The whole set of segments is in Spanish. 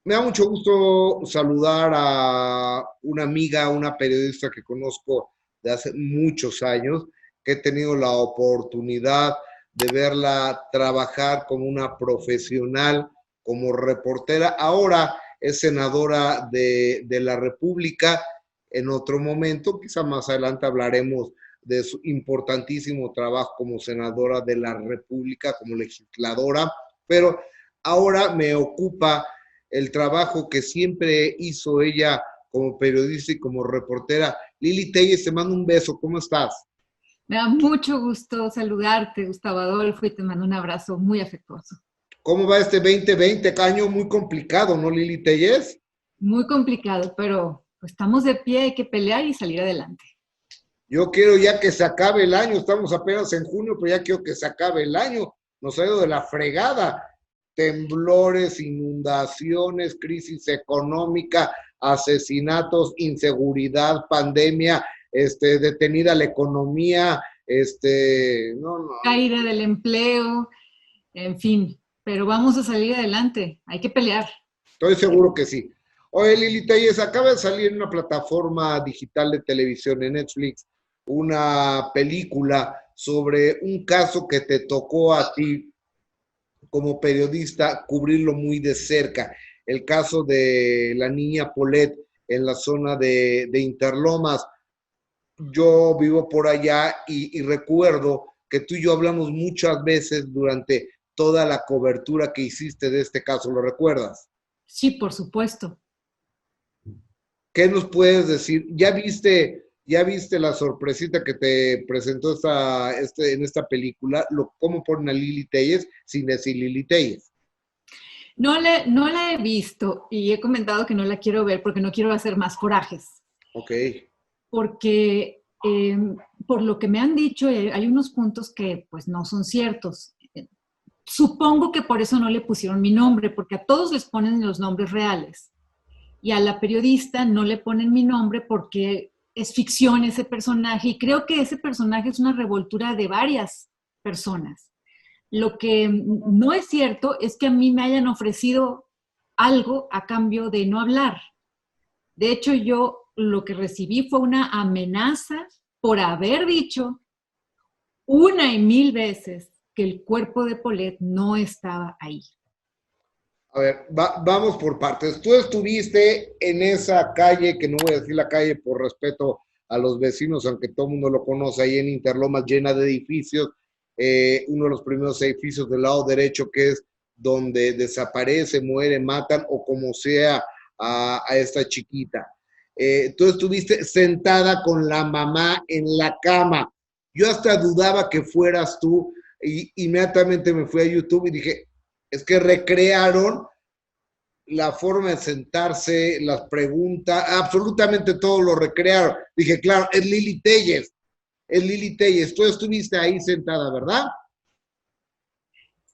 Me da mucho gusto saludar a una amiga, una periodista que conozco de hace muchos años, que he tenido la oportunidad de verla trabajar como una profesional, como reportera. Ahora es senadora de la República. En otro momento, quizá más adelante hablaremos de su importantísimo trabajo como senadora de la República, como legisladora, pero ahora me ocupa el trabajo que siempre hizo ella como periodista y como reportera. Lili Telles, te mando un beso, ¿cómo estás? Me da mucho gusto saludarte, Gustavo Adolfo, y te mando un abrazo muy afectuoso. ¿Cómo va este 2020? Año muy complicado, ¿no, Lili Telles? Muy complicado, pero pues, estamos de pie, hay que pelear y salir adelante. Yo quiero ya que se acabe el año, estamos apenas en junio, pero ya quiero que se acabe el año. Nos ha ido de la fregada. Temblores, inundaciones, crisis económica, asesinatos, inseguridad, pandemia, detenida la economía, no, no, Caída del empleo, en fin, pero vamos a salir adelante, hay que pelear. estoy seguro que sí. Oye, Lili Telles, acaba de salir en una plataforma digital de televisión en Netflix una película sobre un caso que te tocó a ti como periodista cubrirlo muy de cerca. El caso de la niña Polet en la zona de Interlomas. Yo vivo por allá y recuerdo que tú y yo hablamos muchas veces durante toda la cobertura que hiciste de este caso, ¿lo recuerdas? Sí, por supuesto. ¿Qué nos puedes decir? Ya viste la sorpresita que te presentó en esta película? ¿Cómo ponen a Lili Telles sin decir Lili Telles? No la he visto y he comentado que no la quiero ver porque no quiero hacer más corajes. Ok. Porque por lo que me han dicho, hay unos puntos que pues no son ciertos. Supongo que por eso no le pusieron mi nombre, porque a todos les ponen los nombres reales. Y a la periodista no le ponen mi nombre porque es ficción ese personaje y creo que ese personaje es una revoltura de varias personas. Lo que no es cierto es que a mí me hayan ofrecido algo a cambio de no hablar. De hecho, yo lo que recibí fue una amenaza por haber dicho una y mil veces que el cuerpo de Paulette no estaba ahí. A ver, vamos por partes. Tú estuviste en esa calle, que no voy a decir la calle por respeto a los vecinos, aunque todo el mundo lo conoce, ahí en Interlomas, llena de edificios. Uno de los primeros edificios del lado derecho, que es donde desaparece, muere, matan o como sea a esta chiquita. Tú estuviste sentada con la mamá en la cama. Yo hasta dudaba que fueras tú y inmediatamente me fui a YouTube y dije, es que recrearon la forma de sentarse, las preguntas, absolutamente todo lo recrearon. Dije, claro, es Lili Telles, es Lili Telles. Tú estuviste ahí sentada, ¿verdad?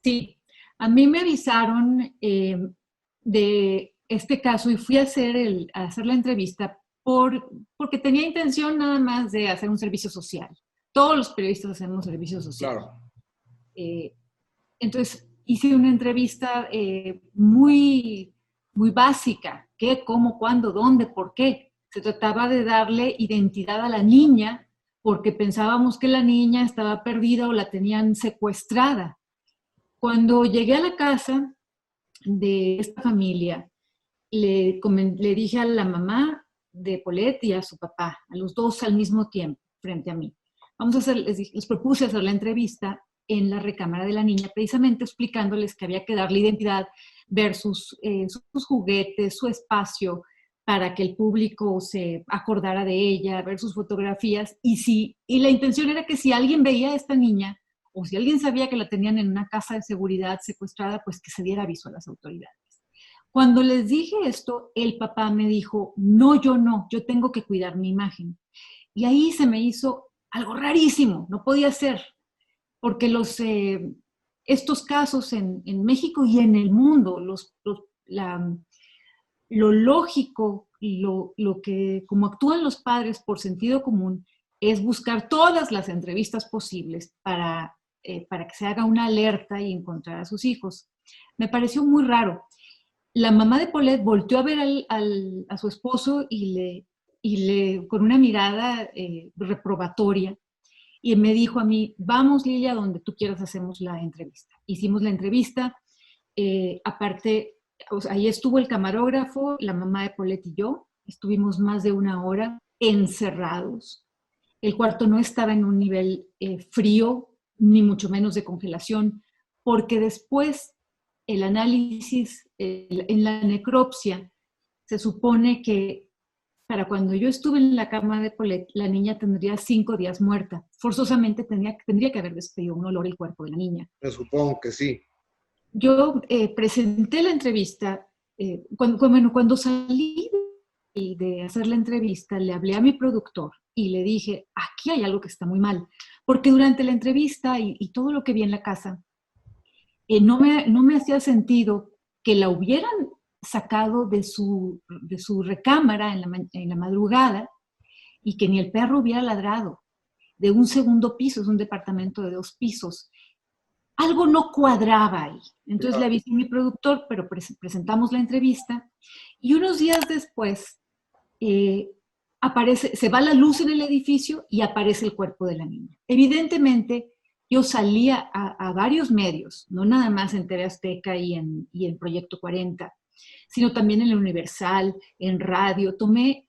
Sí, a mí me avisaron de este caso y fui a hacer la entrevista porque tenía intención nada más de hacer un servicio social. Todos los periodistas hacemos servicio social. Claro. Eh, entonces hice una entrevista muy básica. ¿Qué, cómo, cuándo, dónde, por qué? Se trataba de darle identidad a la niña porque pensábamos que la niña estaba perdida o la tenían secuestrada. Cuando llegué a la casa de esta familia, le dije a la mamá de Paulette y a su papá, a los dos al mismo tiempo, frente a mí. Les propuse hacer la entrevista en la recámara de la niña, precisamente explicándoles que había que darle identidad, ver sus juguetes, su espacio, para que el público se acordara de ella, ver sus fotografías. Y la intención era que si alguien veía a esta niña, o si alguien sabía que la tenían en una casa de seguridad secuestrada, pues que se diera aviso a las autoridades. Cuando les dije esto, el papá me dijo, no, yo tengo que cuidar mi imagen. Y ahí se me hizo algo rarísimo, no podía ser, porque estos casos en México y en el mundo, lo lógico, como actúan los padres por sentido común, es buscar todas las entrevistas posibles para que se haga una alerta y encontrar a sus hijos. Me pareció muy raro. la mamá de Paulette volteó a ver a su esposo con una mirada reprobatoria, y me dijo a mí, vamos Lilia, donde tú quieras hacemos la entrevista. Hicimos la entrevista, aparte, o sea, ahí estuvo el camarógrafo, la mamá de Paulette y yo, estuvimos más de 1 hora encerrados. El cuarto no estaba en un nivel frío, ni mucho menos de congelación, porque después el análisis en la necropsia se supone que para cuando yo estuve en la cama de Paulette, la niña tendría 5 días muerta. Forzosamente tendría que haber despedido un olor el cuerpo de la niña. Me supongo que sí. Yo presenté la entrevista, cuando salí de hacer la entrevista, le hablé a mi productor y le dije, aquí hay algo que está muy mal, porque durante la entrevista y todo lo que vi en la casa, no me hacía sentido que la hubieran sacado de su recámara en la madrugada y que ni el perro hubiera ladrado, de un segundo piso, es un departamento de 2 pisos. Algo no cuadraba ahí. Entonces le avisé a mi productor, pero presentamos la entrevista y unos días después se va la luz en el edificio y aparece el cuerpo de la niña. Evidentemente, yo salía a varios medios, no nada más en TV Azteca y en Proyecto 40, sino también en el Universal, en radio.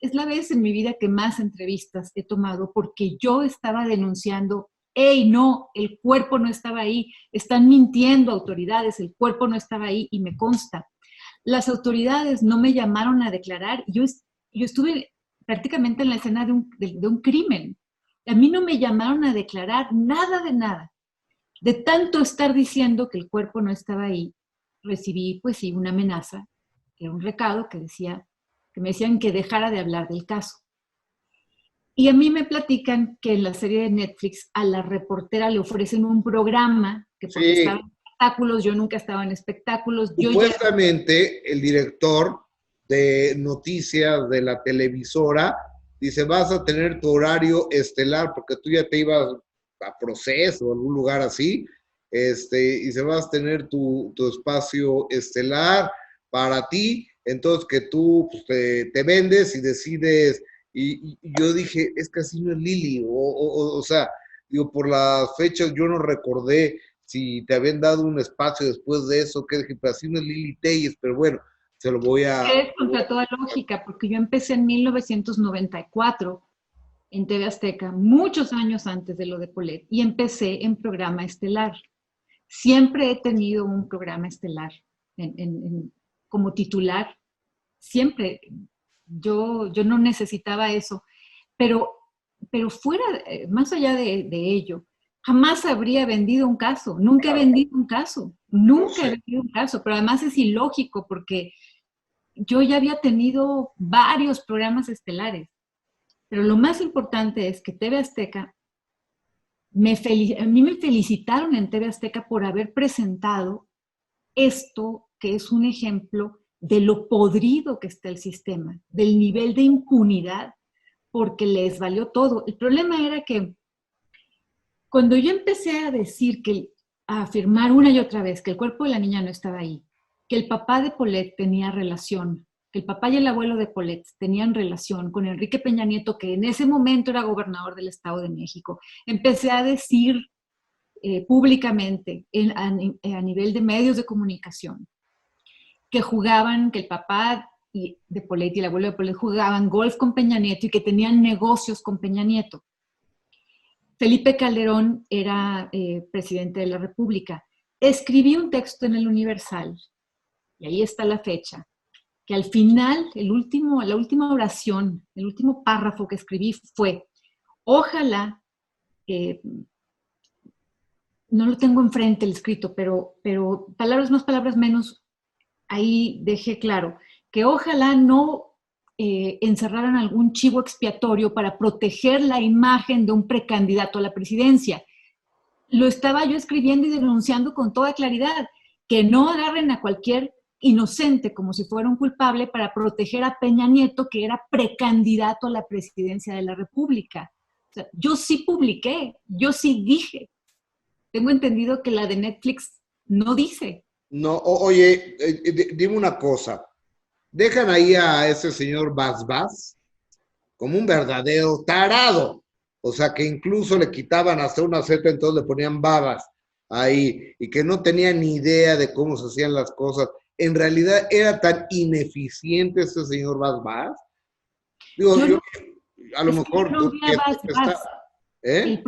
Es la vez en mi vida que más entrevistas he tomado porque yo estaba denunciando, ¡hey, no! El cuerpo no estaba ahí, están mintiendo autoridades, el cuerpo no estaba ahí y me consta. Las autoridades no me llamaron a declarar, yo estuve prácticamente en la escena de un crimen. A mí no me llamaron a declarar nada de nada. De tanto estar diciendo que el cuerpo no estaba ahí, recibí, pues sí, una amenaza, que era un recado que me decían que dejara de hablar del caso. Y a mí me platican que en la serie de Netflix a la reportera le ofrecen un programa, que porque Sí. estaba en espectáculos, yo nunca estaba en espectáculos. Supuestamente el director de noticias de la televisora dice, vas a tener tu horario estelar porque tú ya te ibas a Proceso o algún lugar así, y se vas a tener tu espacio estelar para ti, entonces que tú pues, te vendes y decides, y yo dije, es que así no es Lili, o sea, digo, por las fechas yo no recordé si te habían dado un espacio después de eso, que dije, pero así no es Lili Telles, pero bueno, se lo voy a... Es contra toda lógica, porque yo empecé en 1994 en TV Azteca, muchos años antes de lo de Paulette, y empecé en programa estelar. Siempre he tenido un programa estelar como titular, siempre. Yo no necesitaba eso, pero fuera, más allá de ello, jamás habría vendido un caso, nunca he vendido un caso, nunca he vendido un caso, pero además es ilógico porque yo ya había tenido varios programas estelares, pero lo más importante es que TV Azteca, a mí me felicitaron en TV Azteca por haber presentado esto que es un ejemplo de lo podrido que está el sistema, del nivel de impunidad, porque les valió todo. El problema era que cuando yo empecé a afirmar una y otra vez que el cuerpo de la niña no estaba ahí, que el papá de Paulette tenía relación, que el papá y el abuelo de Paulette tenían relación con Enrique Peña Nieto, que en ese momento era gobernador del Estado de México, empecé a decir públicamente a nivel de medios de comunicación que el papá de Paulette y el abuelo de Paulette jugaban golf con Peña Nieto y que tenían negocios con Peña Nieto. Felipe Calderón era presidente de la República. Escribí un texto en el Universal, y ahí está la fecha, que al final, la última oración, el último párrafo que escribí fue, ojalá, no lo tengo enfrente el escrito, pero palabras más, palabras menos, ahí dejé claro, que ojalá no encerraran algún chivo expiatorio para proteger la imagen de un precandidato a la presidencia. Lo estaba yo escribiendo y denunciando con toda claridad, que no agarren a cualquier inocente como si fuera un culpable para proteger a Peña Nieto, que era precandidato a la presidencia de la República. O sea, yo sí publiqué, yo sí dije. Tengo entendido que la de Netflix no dice. No, oye, dime una cosa. Dejan ahí a ese señor Bas como un verdadero tarado. O sea, que incluso le quitaban hasta una Z, entonces le ponían babas ahí y que no tenía ni idea de cómo se hacían las cosas. En realidad era tan ineficiente ese señor Bas. Digo, Yo yo no, a lo es que yo mejor no vi a que Bas está, Bas. ¿eh?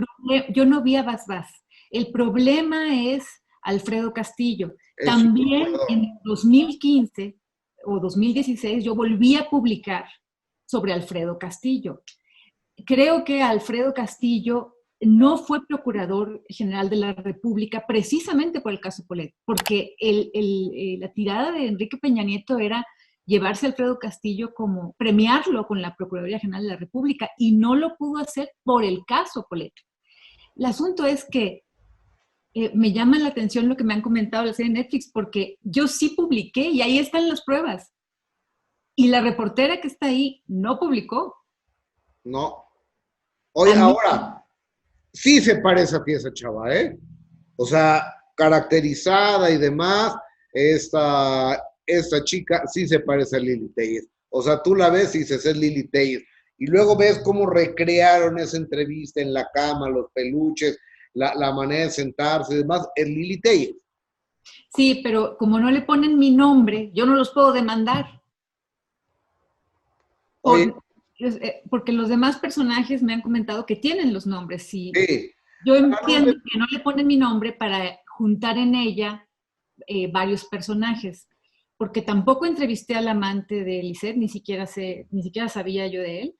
Yo no vi a Bas Bas. El problema es Alfredo Castillo. Es su También procurador. en 2015 o 2016 yo volví a publicar sobre Alfredo Castillo. Creo que Alfredo Castillo no fue procurador general de la República precisamente por el caso Polet, porque la tirada de Enrique Peña Nieto era llevarse a Alfredo Castillo como premiarlo con la Procuraduría General de la República y no lo pudo hacer por el caso Polet. El asunto es que me llama la atención lo que me han comentado la serie de Netflix, porque yo sí publiqué y ahí están las pruebas. Y la reportera que está ahí no publicó. No. A Oye, mí, ahora, sí se parece a ti esa chava, ¿eh? O sea, caracterizada y demás, esta chica sí se parece a Lili Telles. O sea, tú la ves y dices, es Lili Telles. Y luego ves cómo recrearon esa entrevista en la cama, los peluches, la manera de sentarse y demás, es Lili Telles. sí, pero como no le ponen mi nombre, yo no los puedo demandar. Oye, Porque los demás personajes me han comentado que tienen los nombres. Sí, sí, yo no, entiendo que no le ponen mi nombre para juntar en ella varios personajes, porque tampoco entrevisté al amante de Lisette, ni siquiera sabía yo de él.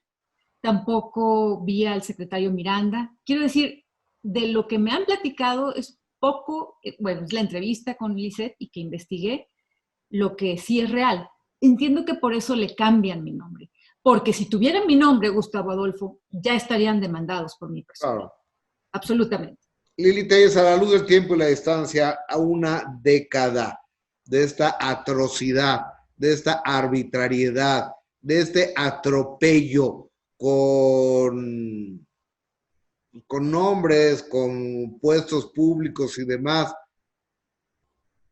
Tampoco vi al secretario Miranda. Quiero decir, de lo que me han platicado es poco, bueno, es la entrevista con Lisette y que investigué, lo que sí es real. Entiendo que por eso le cambian mi nombre, porque si tuvieran mi nombre, Gustavo Adolfo, ya estarían demandados por mi persona. claro. Absolutamente. Lili Telles, a la luz del tiempo y la distancia, a una década de esta atrocidad, de esta arbitrariedad, de este atropello con nombres, con puestos públicos y demás.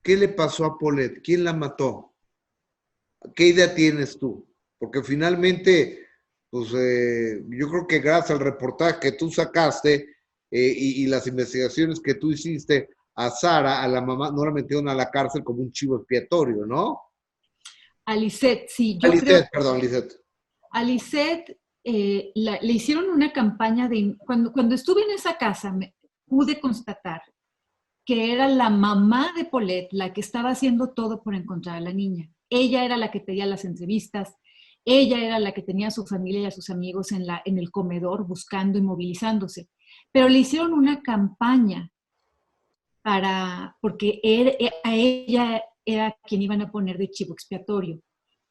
¿Qué le pasó a Polet? ¿Quién la mató? ¿Qué idea tienes tú? Porque finalmente, pues yo creo que gracias al reportaje que tú sacaste y las investigaciones que tú hiciste a Sara, a la mamá, no la metieron a la cárcel como un chivo expiatorio, ¿no? A Lisette, sí, A yo creo Lisette, perdón, Lisette. a Lisette le hicieron una campaña de... Cuando estuve en esa casa, pude constatar que era la mamá de Paulette la que estaba haciendo todo por encontrar a la niña. Ella era la que pedía las entrevistas, ella era la que tenía a su familia y a sus amigos en el comedor buscando y movilizándose. Pero le hicieron una campaña porque a ella era quien iban a poner de chivo expiatorio.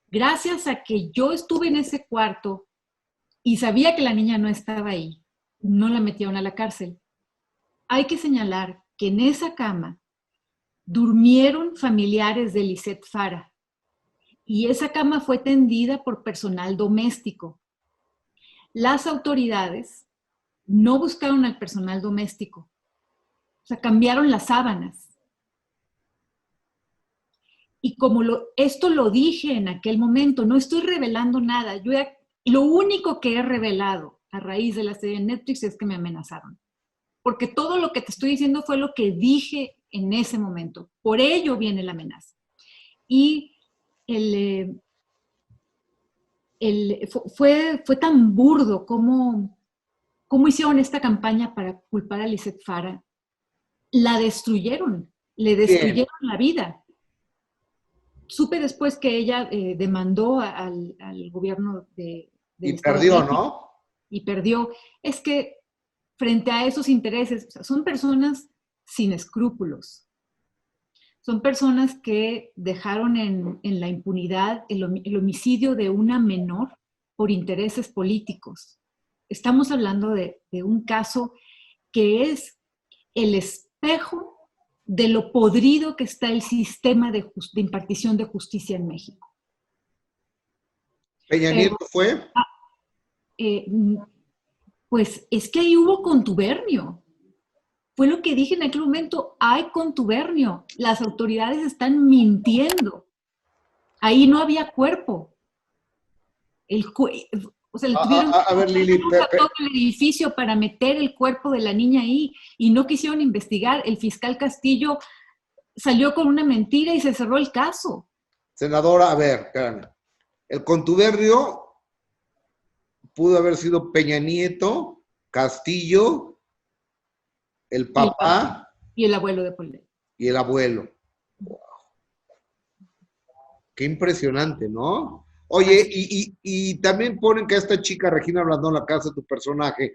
Gracias a que yo estuve en ese cuarto y sabía que la niña no estaba ahí, no la metieron a la cárcel. Hay que señalar que en esa cama durmieron familiares de Lisette Fara y esa cama fue tendida por personal doméstico. Las autoridades no buscaron al personal doméstico, o sea, cambiaron las sábanas. Y como esto lo dije en aquel momento, no estoy revelando nada. Lo único que he revelado a raíz de la serie de Netflix es que me amenazaron. Porque todo lo que te estoy diciendo fue lo que dije en ese momento. Por ello viene la amenaza. Y el, fue tan burdo como hicieron esta campaña para culpar a Lisette Fara. La destruyeron, le Bien. destruyeron la vida. Supe después que ella demandó al gobierno del Y Estado de perdió, México ¿no? y perdió. Es que frente a esos intereses, o sea, son personas sin escrúpulos. Son personas que dejaron en la impunidad el homicidio de una menor por intereses políticos. Estamos hablando de un caso que es el espejo de lo podrido que está el sistema de impartición de justicia en México. Peña Pero, Nieto fue. eh, pues es que ahí hubo contubernio. fue lo que dije en aquel momento, hay contubernio, las autoridades están mintiendo. Ahí no había cuerpo. O sea, le tuvieron que A ver, Lili, a todo el edificio para meter el cuerpo de la niña ahí y no quisieron investigar. El fiscal Castillo salió con una mentira y se cerró el caso. senadora, a ver, espérame. El contubernio pudo haber sido Peña Nieto, Castillo, el papá y el abuelo de Paul. Y el abuelo. Wow. Qué impresionante, ¿no? Oye, y también ponen que esta chica, Regina Blandón, la casa de tu personaje,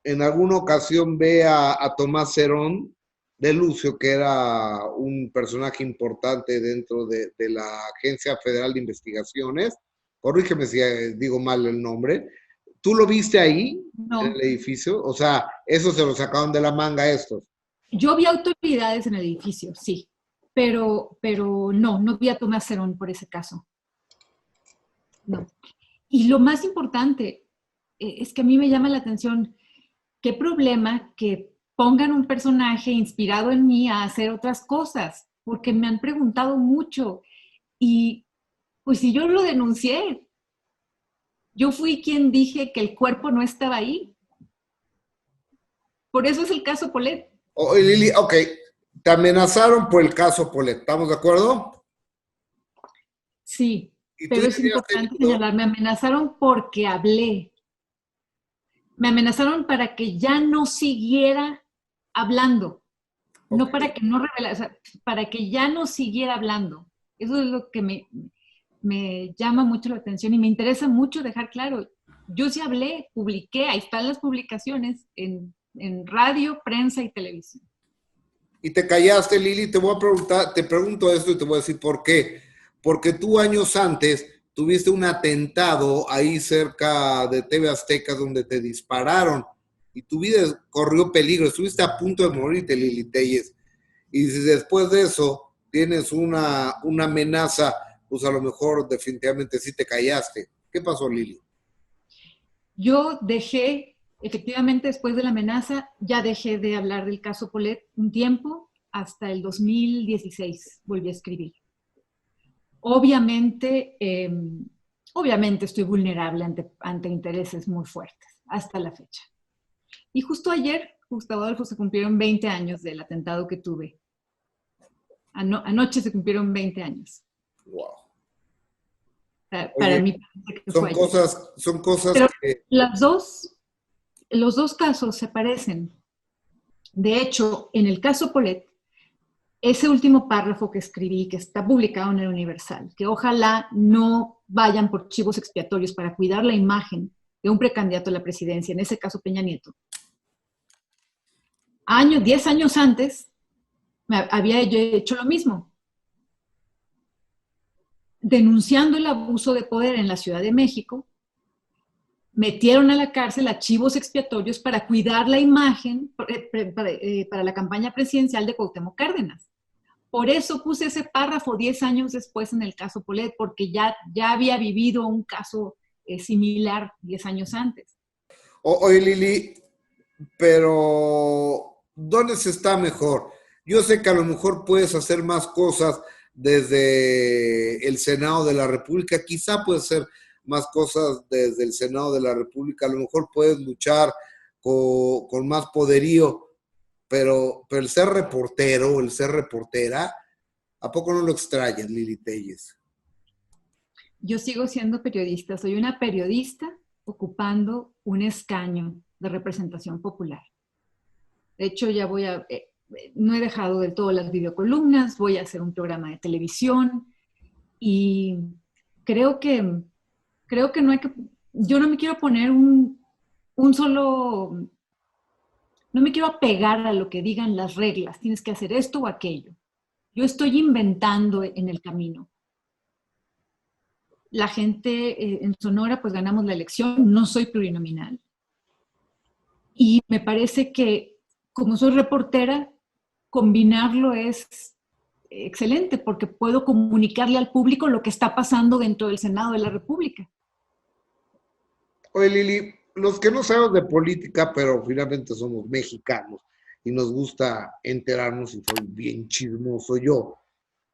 en alguna ocasión ve a Tomás Cerón de Lucio, que era un personaje importante dentro de la Agencia Federal de Investigaciones. Corrígeme si digo mal el nombre. ¿Tú lo viste ahí, no, en el edificio? O sea, eso se lo sacaron de la manga estos. Yo vi autoridades en el edificio, sí, pero no vi a Tomás Cerón por ese caso. No. Y lo más importante es que a mí me llama la atención, qué problema que pongan un personaje inspirado en mí a hacer otras cosas, porque me han preguntado mucho y pues si yo lo denuncié, yo fui quien dije que el cuerpo no estaba ahí. Por eso es el caso Polet. Oh, Lili, ok, te amenazaron por el caso Polet, ¿estamos de acuerdo? Sí, pero es importante señalar, me amenazaron porque hablé. Me amenazaron para que ya no siguiera hablando, okay. No para que no revelara, o sea, para que ya no siguiera hablando. Eso es lo que me llama mucho la atención y me interesa mucho dejar claro. Yo sí hablé, publiqué, ahí están las publicaciones en radio, prensa y televisión. Y te callaste, Lili, te voy a preguntar, te pregunto esto y te voy a decir por qué. Porque tú años antes tuviste un atentado ahí cerca de TV Azteca donde te dispararon y tu vida corrió peligro, estuviste a punto de morirte, Lili Téllez. Y si después de eso tienes una amenaza, pues a lo mejor definitivamente sí te callaste. ¿Qué pasó, Lili? Yo dejé, efectivamente después de la amenaza, ya dejé de hablar del caso Polet un tiempo, hasta el 2016 volví a escribir. Obviamente estoy vulnerable ante intereses muy fuertes, hasta la fecha. Y justo ayer, Gustavo Adolfo, se cumplieron 20 años del atentado que tuve. Anoche se cumplieron 20 años. Wow. Para mí que son cosas pero que... los dos casos se parecen. De hecho, en el caso Polet, ese último párrafo que escribí, que está publicado en el Universal, que ojalá no vayan por chivos expiatorios para cuidar la imagen de un precandidato a la presidencia, en ese caso Peña Nieto. 10 años antes, había yo hecho lo mismo, denunciando el abuso de poder en la Ciudad de México. Metieron a la cárcel a chivos expiatorios para cuidar la imagen para la campaña presidencial de Cuauhtémoc Cárdenas. Por eso puse ese párrafo 10 años después en el caso Polet, porque ya había vivido un caso similar 10 años antes. Oye, Lili, pero ¿dónde se está mejor? Yo sé que a lo mejor puedes hacer más cosas desde el Senado de la República, quizá puedes hacer más cosas desde el Senado de la República, a lo mejor puedes luchar con más poderío, pero el ser reportero, el ser reportera, ¿a poco no lo extrañas, Lili Téllez? Yo sigo siendo periodista, soy una periodista ocupando un escaño de representación popular. De hecho, ya no he dejado del todo las videocolumnas, voy a hacer un programa de televisión y creo que no hay que, yo no me quiero poner no me quiero apegar a lo que digan las reglas, tienes que hacer esto o aquello. Yo estoy inventando en el camino. La gente en Sonora, pues ganamos la elección, no soy plurinominal. Y me parece que, como soy reportera, combinarlo es excelente, porque puedo comunicarle al público lo que está pasando dentro del Senado de la República. Oye, Lili, los que no sabemos de política, pero finalmente somos mexicanos, y nos gusta enterarnos, y soy bien chismoso yo.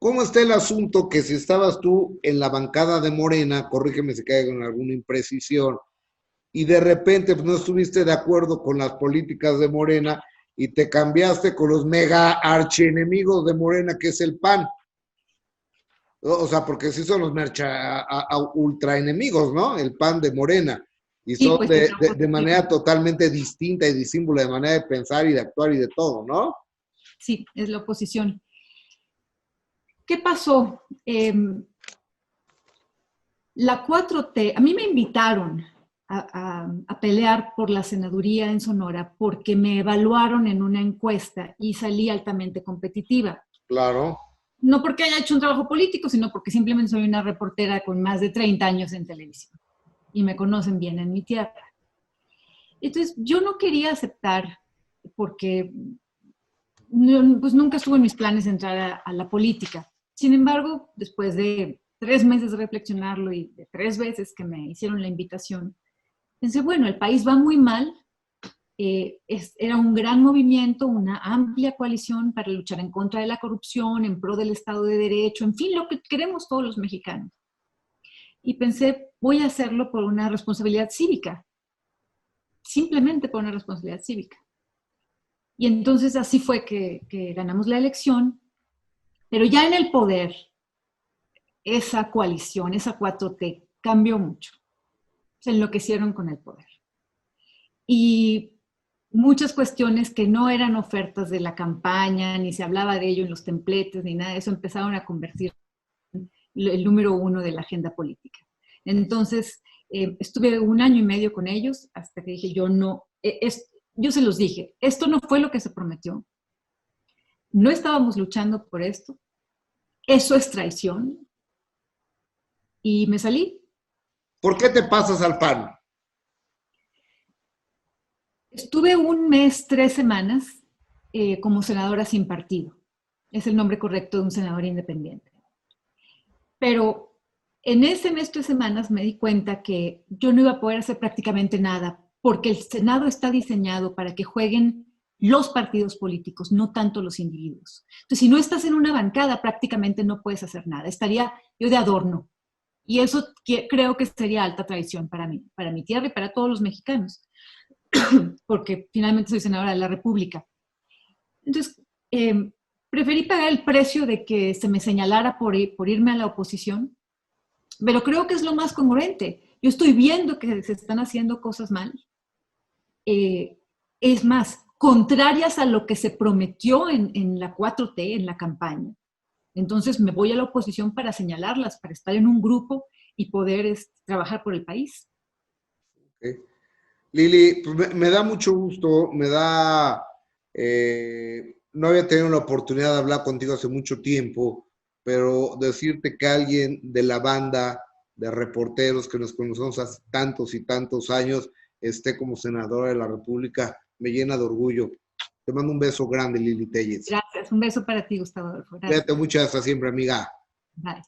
¿Cómo está el asunto que si estabas tú en la bancada de Morena, corrígeme si caigo en alguna imprecisión, y de repente pues, no estuviste de acuerdo con las políticas de Morena y te cambiaste con los mega archienemigos de Morena, que es el PAN? O sea, porque sí son los ultra enemigos, ¿no? El PAN de Morena. Y Sí, son pues es la de manera oposición. totalmente distinta y disímbula de manera de pensar y de actuar y de todo, ¿no? Sí, es la oposición. ¿Qué pasó? La 4T, a mí me invitaron a pelear por la senaduría en Sonora porque me evaluaron en una encuesta y salí altamente competitiva. Claro. No porque haya hecho un trabajo político, sino porque simplemente soy una reportera con más de 30 años en televisión y me conocen bien en mi tierra. Entonces, yo no quería aceptar porque pues nunca estuvo en mis planes entrar a la política. Sin embargo, después de 3 meses de reflexionarlo y de 3 veces que me hicieron la invitación, pensé, bueno, el país va muy mal, era un gran movimiento, una amplia coalición para luchar en contra de la corrupción, en pro del Estado de Derecho, en fin, lo que queremos todos los mexicanos. Y pensé, voy a hacerlo por una responsabilidad cívica, simplemente por una responsabilidad cívica. Y entonces así fue que ganamos la elección, pero ya en el poder, esa coalición, esa 4T, cambió mucho. Se enloquecieron con el poder. Y muchas cuestiones que no eran ofertas de la campaña, ni se hablaba de ello en los templetes, ni nada de eso, empezaron a convertir el número uno de la agenda política. Entonces, estuve 1 año y medio con ellos hasta que dije, yo no, yo se los dije, esto no fue lo que se prometió, no estábamos luchando por esto, eso es traición, y me salí. ¿Por qué te pasas al PAN? Estuve 1 mes, 3 semanas como senadora sin partido. Es el nombre correcto de un senador independiente. Pero en ese mes, 3 semanas, me di cuenta que yo no iba a poder hacer prácticamente nada, porque el Senado está diseñado para que jueguen los partidos políticos, no tanto los individuos. Entonces, si no estás en una bancada, prácticamente no puedes hacer nada. Estaría yo de adorno. Y eso creo que sería alta traición para mí, para mi tierra y para todos los mexicanos, porque finalmente soy senadora de la República. Entonces, preferí pagar el precio de que se me señalara por irme a la oposición, pero creo que es lo más congruente. Yo estoy viendo que se están haciendo cosas mal. Es más, contrarias a lo que se prometió en la 4T, en la campaña. Entonces me voy a la oposición para señalarlas, para estar en un grupo y poder trabajar por el país. Okay. Lili, pues me da mucho gusto, no había tenido la oportunidad de hablar contigo hace mucho tiempo, pero decirte que alguien de la banda de reporteros que nos conocemos hace tantos y tantos años esté como senadora de la República me llena de orgullo. Te mando un beso grande, Lili Telles. Gracias. Un beso para ti, Gustavo Adolfo. Gracias. Cuídate mucho, hasta siempre, amiga. Bye.